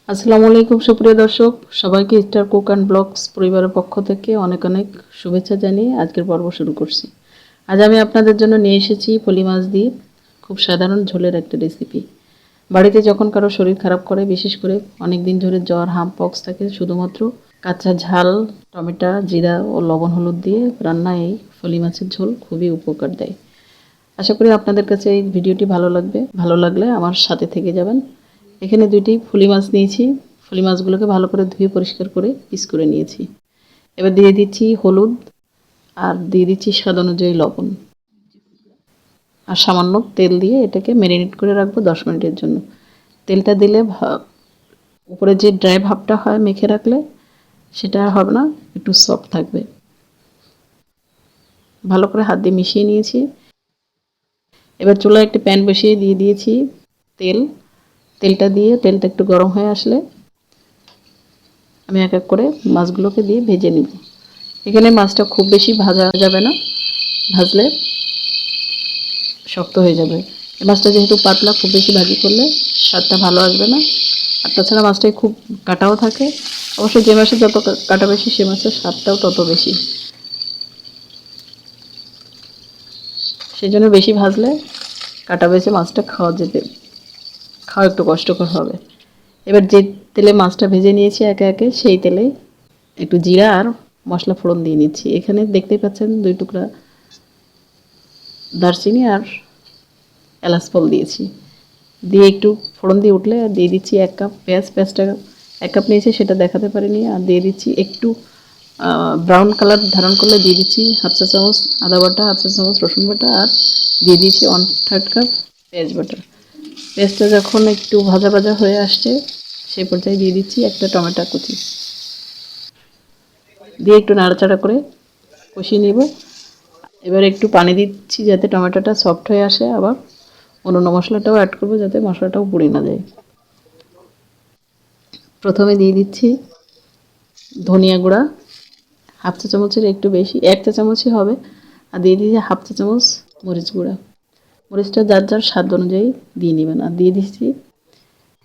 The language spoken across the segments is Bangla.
আসসালামু আলাইকুম সুপ্রিয় দর্শক, সবাইকে স্টার কুক অ্যান্ড ব্লগস পরিবারের পক্ষ থেকে অনেক অনেক শুভেচ্ছা জানিয়ে আজকের পর্ব শুরু করছি। আজ আমি আপনাদের জন্য নিয়ে এসেছি ফলি মাছ দিয়ে খুব সাধারণ ঝোলের একটা রেসিপি। বাড়িতে যখন কারো শরীর খারাপ করে, বিশেষ করে অনেক দিন ধরে জ্বর হামপক্স থাকে, শুধুমাত্র কাঁচা ঝাল, টমেটো, জিরা ও লবণ হলুদ দিয়ে রান্না এই ফলি মাছের ঝোল খুবই উপকার দেয়। আশা করি আপনাদের কাছে এই ভিডিওটি ভালো লাগবে। ভালো লাগলে আমার সাথে থেকে যাবেন। এখানে দুইটি ফলি মাছ নিয়েছি। ফলি মাছগুলোকে ভালো করে ধুয়ে পরিষ্কার করে পিস করে নিয়েছি। এবার দিয়ে দিচ্ছি হলুদ আর দিয়ে দিচ্ছি স্বাদ অনুযায়ী লবণ আর সামান্য তেল দিয়ে এটাকে ম্যারিনেট করে রাখবো 10 মিনিটের জন্য। তেলটা দিলে উপরে যে ড্রাই ভাবটা হয় মেখে রাখলে সেটা আর হবে না, একটু সফট থাকবে। ভালো করে হাত দিয়ে মিশিয়ে নিয়েছি। এবার চুলায় একটা প্যান বসিয়ে দিয়ে দিয়েছি তেল। তেলটা একটু গরম হয়ে আসলে আমি এক এক করে মাছগুলোকে দিয়ে ভেজে নিব। এখানে মাছটা খুব বেশি ভাজা যাবে না, ভাজলে শক্ত হয়ে যাবে। এই মাছটা যেহেতু পাতলা, খুব বেশি ভাজি করলে স্বাদটা ভালো আসবে না। আর তাছাড়া মাছটায় খুব কাঁটাও থাকে। অবশ্য যে মাছে যত কাঁটা বেশি সে মাছের স্বাদটাও তত বেশি। সেই জন্য বেশি ভাজলে কাঁটা বেছে মাছটা খাওয়া একটু কষ্টকর হবে। এবার যে তেলে মাছটা ভেজে নিয়েছি একে একে, সেই তেলে একটু জিরা আর মশলা ফোড়ন দিয়ে নিচ্ছি। এখানে দেখতেই পাচ্ছেন 2 টুকরা দারচিনি আর এলাচ ফল দিয়েছি। দিয়ে একটু ফোড়ন দিয়ে উঠলে আর দিয়ে দিচ্ছি 1 কাপ পেঁয়াজ। পেঁয়াজটা 1 কাপ নিয়েছি, সেটা দেখাতে পারিনি। আর দিয়ে দিচ্ছি একটু ব্রাউন কালার ধারণ করলে দিয়ে দিচ্ছি হাফ চা চামচ আদা বাটা, হাফ চা চামচ রসুন বাটা, আর দিয়ে দিয়েছি 1/3 কাপ পেঁয়াজ বাটা। পেঁয়াজটা যখন একটু ভাজা ভাজা হয়ে আসছে সেই পর্যায়ে দিয়ে দিচ্ছি একটা টমেটো কুচি, দিয়ে একটু নাড়াচাড়া করে কষিয়ে নেব। এবার একটু পানি দিচ্ছি যাতে টমেটোটা সফট হয়ে আসে। আবার অন্য মশলাটাও অ্যাড করবো যাতে মশলাটাও পুড়ে না যায়। প্রথমে দিয়ে দিচ্ছি ধনিয়া গুঁড়া, হাফ চা চামচের একটু বেশি, 1 চা চামচই হবে। আর দিয়ে দিচ্ছি হাফ চা চামচ মরিচ গুঁড়া। মরিচটা যার যার স্বাদ অনুযায়ী দিয়ে নেবেন। আর দিয়ে দিচ্ছি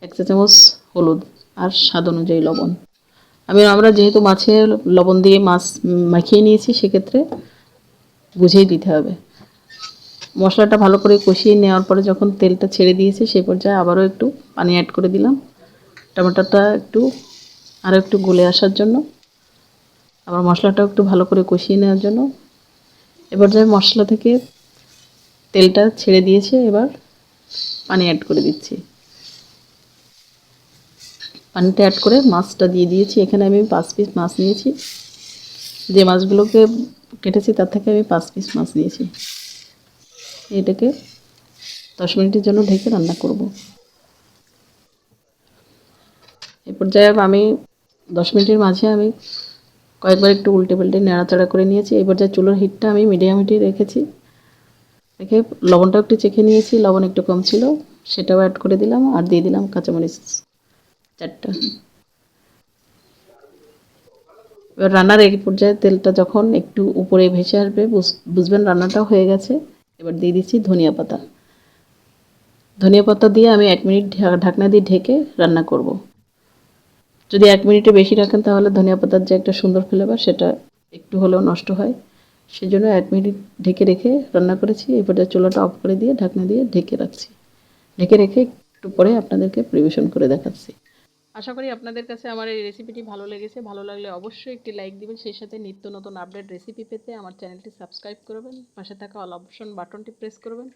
1 চা চামচ হলুদ আর স্বাদ অনুযায়ী লবণ। আমরা যেহেতু মাছে লবণ দিয়ে মাছ মাখিয়ে নিয়েছি, সেক্ষেত্রে বুঝেই দিতে হবে। মশলাটা ভালো করে কষিয়ে নেওয়ার পরে যখন তেলটা ছেড়ে দিয়েছে সেই পর্যায়ে আবারও একটু পানি অ্যাড করে দিলাম টমেটোটা আরও একটু গলে আসার জন্য, আবার মশলাটাও একটু ভালো করে কষিয়ে নেওয়ার জন্য। এবার যে মশলা থেকে তেলটা ছেড়ে দিয়েছে, এবার পানি অ্যাড করে দিচ্ছি। পানিটা অ্যাড করে মাছটা দিয়ে দিয়েছি। এখানে আমি 5 পিস মাছ নিয়েছি। যে মাছগুলোকে কেটেছি তার থেকে আমি 5 পিস মাছ নিয়েছি। এটাকে 10 মিনিটের জন্য ঢেকে রান্না করব। এই পর্যায়ে আমি 10 মিনিটের মাঝে আমি কয়েকবার একটু উল্টে পাল্টে নাড়াচাড়া করে নিয়েছি। এই পর্যায়ে চুলার হিটটা আমি মিডিয়াম হিটে রেখেছি। রেখে লবণটাও একটু চেখে নিয়েছি, লবণ একটু কম ছিল, সেটাও অ্যাড করে দিলাম। আর দিয়ে দিলাম কাঁচামরিচ 4টা। এবার রান্নার এই পর্যায়ে তেলটা যখন একটু উপরে ভেসে আসবে বুঝবেন রান্নাটাও হয়ে গেছে। এবার দিয়ে দিচ্ছি ধনিয়া পাতা। ধনিয়া পাতা দিয়ে আমি 1 মিনিট ঢাকনা দিয়ে ঢেকে রান্না করব। যদি 1 মিনিটে বেশি রাখেন তাহলে ধনিয়া পাতার যে একটা সুন্দর ফ্লেভার সেটা একটু হলেও নষ্ট হয়। সেজন্য 1 মিনিট ঢেকে রেখে রান্না করেছি। এই পর্যায়ে চুলাটা অফ করে দিয়ে ঢাকনা দিয়ে ঢেকে রাখছি। ঢেকে রেখে একটু পরে আপনাদেরকে পরিবেশন করে দেখাচ্ছি। আশা করি আপনাদের কাছে আমার এই রেসিপিটি ভালো লেগেছে। ভালো লাগলে অবশ্যই একটি লাইক দিবেন। সেই সাথে নিত্য নতুন আপডেট রেসিপি পেতে আমার চ্যানেলটি সাবস্ক্রাইব করবেন। পাশে থাকা অল অপশন বাটনটি প্রেস করবেন।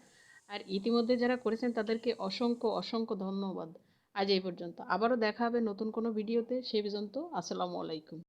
আর ইতিমধ্যে যারা করেছেন তাদেরকে অসংখ্য অসংখ্য ধন্যবাদ। আজ এই পর্যন্ত। আবারও দেখা হবে নতুন কোনো ভিডিওতে। সেই পর্যন্ত আসসালামু আলাইকুম।